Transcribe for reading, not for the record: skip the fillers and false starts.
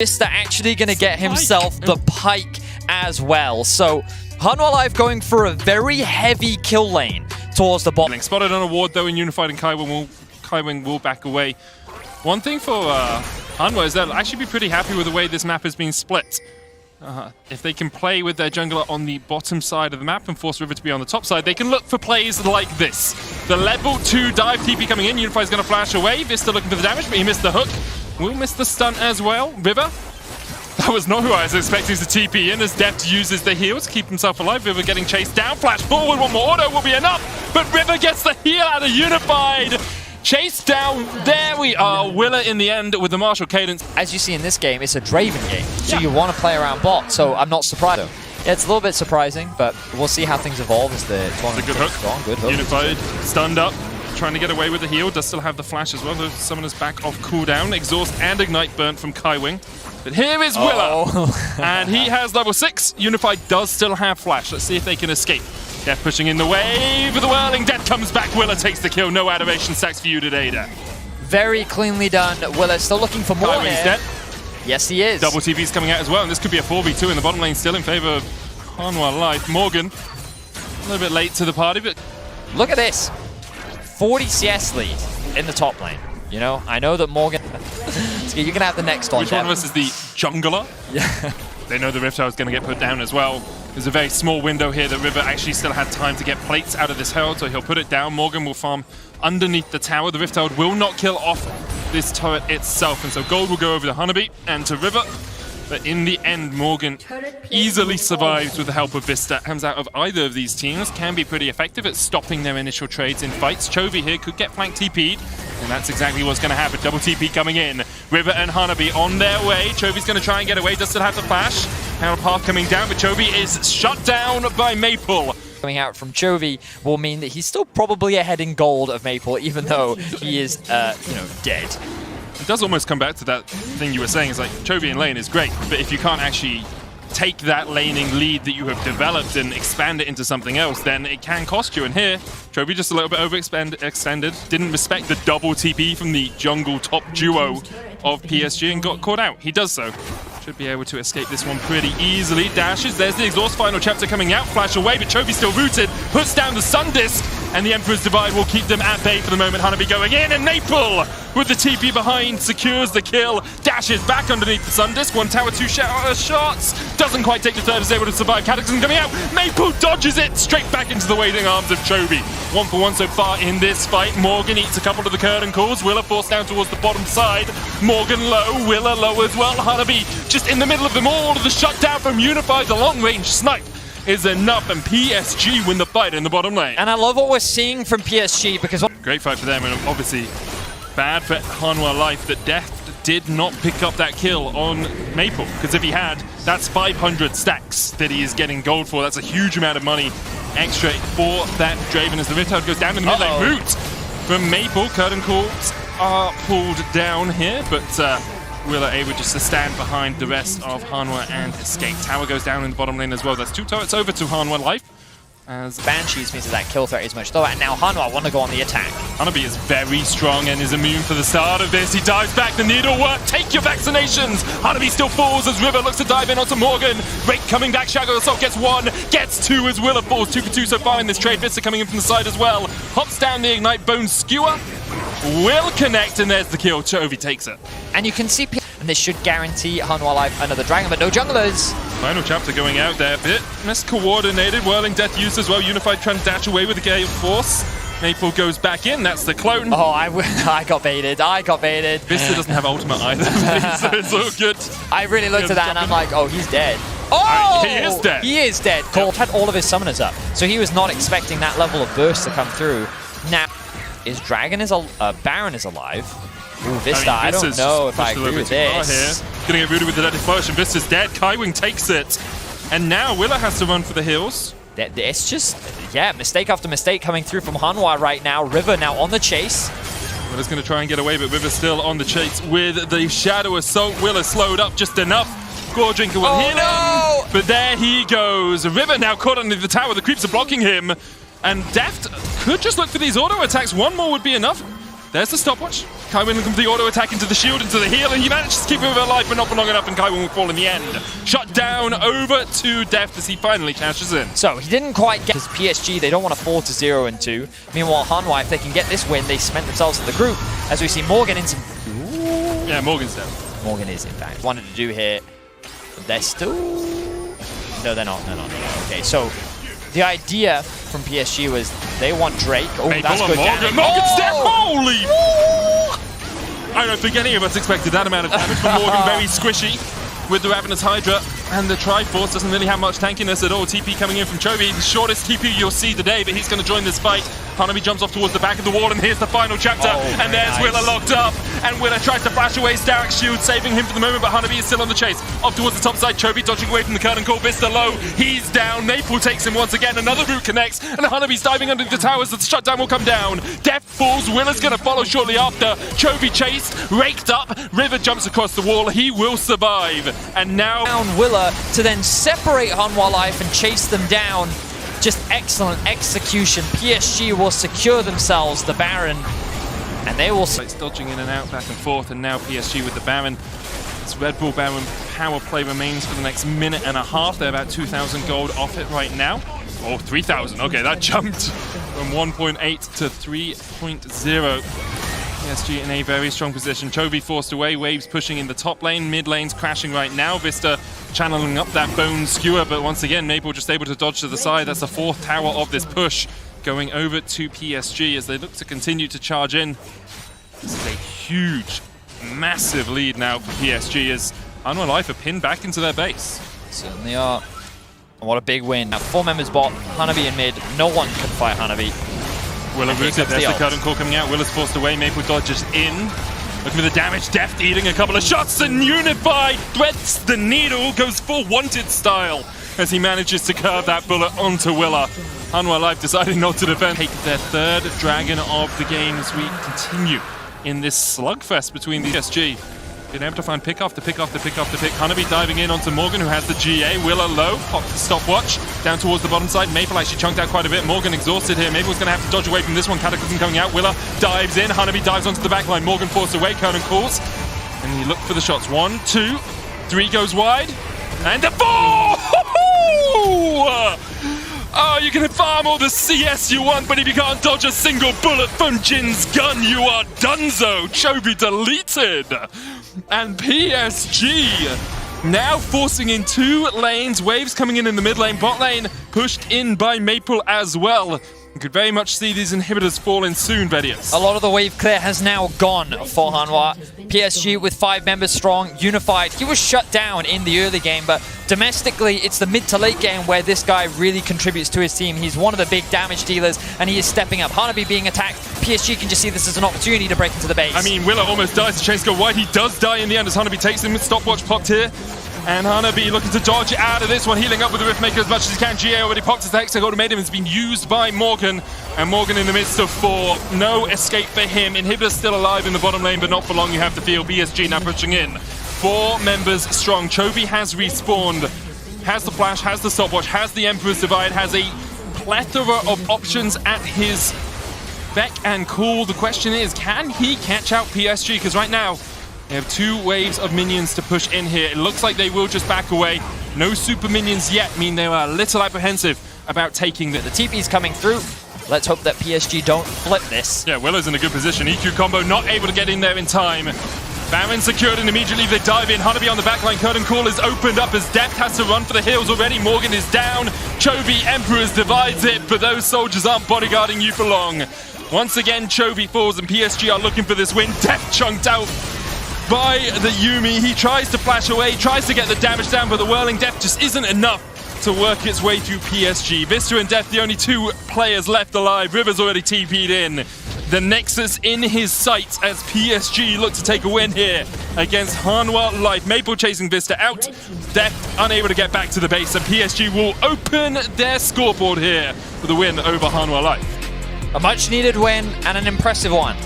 Vista actually going to get himself the pike as well. So Hanwha Life going for a very heavy kill lane towards the bottom. Spotted on a ward though in Unified, and Kaiwing will back away. One thing for Hanwha is they'll actually be pretty happy with the way this map has been split. If they can play with their jungler on the bottom side of the map and force River to be on the top side, they can look for plays like this. The level 2 dive TP coming in, Unified's going to flash away. Vista looking for the damage, but he missed the hook. Will miss the stun as well. River, that was not who I was expecting to TP in, as Deft uses the heal to keep himself alive. River getting chased down, flash forward, one more auto will be enough, but River gets the heal out of Unified. Chased down, there we are. Willa in the end with the martial cadence. As you see in this game, it's a Draven game, so you want to play around bot, so I'm not surprised. Yeah, it's a little bit surprising, but we'll see how things evolve as the tournament good takes on. Good hook. Unified, stunned up, trying to get away with the heal, does still have the flash as well. The summoner's back off cooldown, exhaust and ignite burnt from Kaiwing. But here is Willa, and he has level 6. Unified does still have flash. Let's see if they can escape. Death pushing in the wave of the whirling. Death comes back. Willa takes the kill. No adoration stacks for you today, Death. Very cleanly done. Willa still looking for more. Kaiwing's dead. Yes, he is. Double TV's coming out as well, and this could be a 4v2 in the bottom lane, still in favor of Hanwha Life. Morgan, a little bit late to the party, but look at this. 40 CS lead in the top lane. You know, I know that Morgan... you can have the next one. Which one of us is the jungler? Yeah. They know the Rift Tower is going to get put down as well. There's a very small window here that River actually still had time to get plates out of this herald, so he'll put it down. Morgan will farm underneath the tower. The Rift Tower will not kill off this turret itself, and so gold will go over to Hanabi and to River. But in the end, Morgan easily survives with the help of Vista. Comes out of either of these teams, can be pretty effective at stopping their initial trades in fights. Chovy here could get flank TP'd, and that's exactly what's going to happen. Double TP coming in. River and Hanabi on their way. Chovy's going to try and get away, does still have the flash. Now path coming down, but Chovy is shut down by Maple. Coming out from Chovy will mean that he's still probably ahead in gold of Maple, even though he is, dead. It does almost come back to that thing you were saying. It's like, Chovy in lane is great, but if you can't actually take that laning lead that you have developed and expand it into something else, then it can cost you. And here, Chovy just a little bit overextended, didn't respect the double TP from the jungle top duo of PSG and got caught out. He does so. Should be able to escape this one pretty easily. Dashes, there's the exhaust final chapter coming out, flash away, but Chovy's still rooted, puts down the Sun Disc, and the Emperor's Divide will keep them at bay for the moment. Hanabi going in, and Maple with the TP behind secures the kill, dashes back underneath the Sun Disc, one tower, two shots, doesn't quite take the third, is able to survive. Cataclysm coming out, Maple dodges it straight back into the waiting arms of Chovy. 1 for 1 so far in this fight. Morgan eats a couple of the curtain calls, Willa forced down towards the bottom side, Morgan low, Willa low as well. Hanabi just in the middle of them all. The shutdown from Unified, the long range snipe is enough, and PSG win the fight in the bottom lane. And I love what we're seeing from PSG because... Great fight for them, and obviously bad for Hanwha Life that Death did not pick up that kill on Maple, because if he had, that's 500 stacks that he is getting gold for. That's a huge amount of money extra for that Draven as the Rift Tower goes down in the mid lane. Root from Maple. Curtain calls are pulled down here, but Willa able just to stand behind the rest of Hanwha and escape. Tower goes down in the bottom lane as well. That's 2 turrets over to Hanwha Life. As Banshees means that kill threat is much lower, and now Hanwha want to go on the attack. Hanabi is very strong and is immune for the start of this. He dives back, the needle work, take your vaccinations! Hanabi still falls as River looks to dive in onto Morgan. Rake coming back, Shadow Assault gets 1, gets 2 as Willa falls. 2 for 2 so far in this trade. Vista coming in from the side as well. Hops down the Ignite Bone Skewer. Will connect, and there's the kill. Chovy takes it. And you can see, and this should guarantee Hanwha Life another dragon, but no junglers. Final chapter going out there, a bit miscoordinated. Whirling Death used as well. Unified trying to dash away with the Gale Force. Maple goes back in, that's the clone. Oh, I got baited, Vista doesn't have ultimate either, so it's all good. I really looked at that and I'm like, oh, he's dead. Oh! He is dead. He is dead. Cole had all of his summoners up, so he was not expecting that level of burst to come through. Now, is Dragon Baron is alive? Ooh, Vista, I don't know if I agree with this. Gonna get rooted with the deadly flash, and Vista's dead. Kaiwing takes it. And now Willa has to run for the hills. It's just, yeah, mistake after mistake coming through from Hanwha right now. River now on the chase. Willa's gonna try and get away, but River's still on the chase with the Shadow Assault. Willa slowed up just enough. Gore Drinker will hit him, but there he goes. River now caught under the tower. The creeps are blocking him. And Deft could just look for these auto attacks. One more would be enough. There's the stopwatch. Kaiwin looking for the auto attack into the shield, into the heal, and he manages to keep him alive, but not for long enough, and Kaiwin will fall in the end. Shut down over to Deft as he finally cashes in. So he didn't quite get his PSG. They don't want to fall to 0 and 2. Meanwhile, Hanwha, if they can get this win, they cement themselves in the group. As we see Morgan in some... Ooh. Yeah, Morgan's down. Morgan is, in fact. Wanted to do here. They're still... No, they're not. No. Okay, so the idea from PSG was they want Drake. Oh, that's good damage. Morgan's dead! Holy! I don't think any of us expected that amount of damage from Morgan. Very squishy with the Ravenous Hydra, and the Triforce doesn't really have much tankiness at all. TP coming in from Chovy, the shortest TP you'll see today, but he's going to join this fight. Hanabi jumps off towards the back of the wall, and here's the final chapter. And there's nice. Willa locked up, and Willa tries to flash away Starrick's shield, saving him for the moment, but Hanabi is still on the chase. Off towards the top side, Chovy dodging away from the curtain call. Vista low, he's down. Maple takes him once again, another route connects, and Hanabi's diving under the towers. The shutdown will come down. Deft falls, Willa's going to follow shortly after. Chovy chased, raked up, River jumps across the wall, he will survive. And now Willa to then separate Hanwha Life and chase them down. Just excellent execution. PSG will secure themselves the Baron, and they will... It's dodging in and out, back and forth, and now PSG with the Baron. This Red Bull Baron power play remains for the next minute and a half. They're about 2,000 gold off it right now. Oh, 3,000. Okay, that jumped from 1.8 to 3.0. PSG in a very strong position. Chovy forced away, Waves pushing in the top lane, mid lane's crashing right now. Vista channeling up that bone skewer, but once again, Maple just able to dodge to the side. That's the fourth tower of this push going over to PSG as they look to continue to charge in. This is a huge, massive lead now for PSG as Hanwha Life are pinned back into their base. Certainly are. And what a big win. Now 4 members bot, Hanabi in mid. No one can fight Hanabi. Willa rooted, there's the curtain call coming out. Willa's forced away, Maple dodges in. Looking for the damage, Deft eating a couple of shots, and Unified threads the needle, goes full Wanted style as he manages to curve that bullet onto Willa. Hanwha Life deciding not to defend. Take their third dragon of the game as we continue in this slugfest between the PSG. Been able to find pick after pick after pick after pick. Hanabi diving in onto Morgan, who has the GA. Willa low, pops the stopwatch down towards the bottom side. Maple actually chunked out quite a bit. Morgan exhausted here. Maple's going to have to dodge away from this one. Cataclysm coming out. Willa dives in. Hanabi dives onto the back line. Morgan forced away. Conan calls. And you look for the shots. 1, 2, 3 goes wide. And a 4! Oh, you can farm all the CS you want, but if you can't dodge a single bullet from Jin's gun, you are donezo. Chovy deleted. And PSG now forcing in 2 lanes. Waves coming in the mid lane, bot lane pushed in by Maple as well. You could very much see these inhibitors fall in soon, Vedius. A lot of the wave clear has now gone for Hanwha. PSG with 5 members strong, Unified. He was shut down in the early game, but domestically, it's the mid to late game where this guy really contributes to his team. He's one of the big damage dealers, and he is stepping up. Hanabi being attacked. PSG can just see this as an opportunity to break into the base. I mean, Willa almost dies to chase go wide. He does die in the end as Hanabi takes him with stopwatch popped here. And Hanabi looking to dodge out of this one, healing up with the Riftmaker as much as he can. GA already popped his Hexagol ultimatum, has been used by Morgan. And Morgan in the midst of 4. No escape for him. Inhibitor still alive in the bottom lane, but not for long, you have to feel. PSG now pushing in. 4 members strong. Chovy has respawned. Has the flash, has the stopwatch, has the Emperor's Divide, has a plethora of options at his beck and call. The question is, can he catch out PSG? Because right now, they have 2 waves of minions to push in here. It looks like they will just back away. No super minions yet mean they are a little apprehensive about taking the TP's coming through. Let's hope that PSG don't flip this. Yeah, Willa's in a good position. EQ combo not able to get in there in time. Baron secured and immediately they dive in. Hanabi on the backline. Curtain call is opened up as Deft has to run for the hills already. Morgan is down. Chovy Emperors divides it, but those soldiers aren't bodyguarding you for long. Once again, Chovy falls and PSG are looking for this win. Deft chunked out by the Yuumi. He tries to flash away, tries to get the damage down, but the Whirling Death just isn't enough to work its way through PSG. Vista and Death, the only 2 players left alive. River's already TP'd in. The Nexus in his sights as PSG look to take a win here against Hanwha Life. Maple chasing Vista out. Death unable to get back to the base, and PSG will open their scoreboard here with a win over Hanwha Life. A much needed win and an impressive one.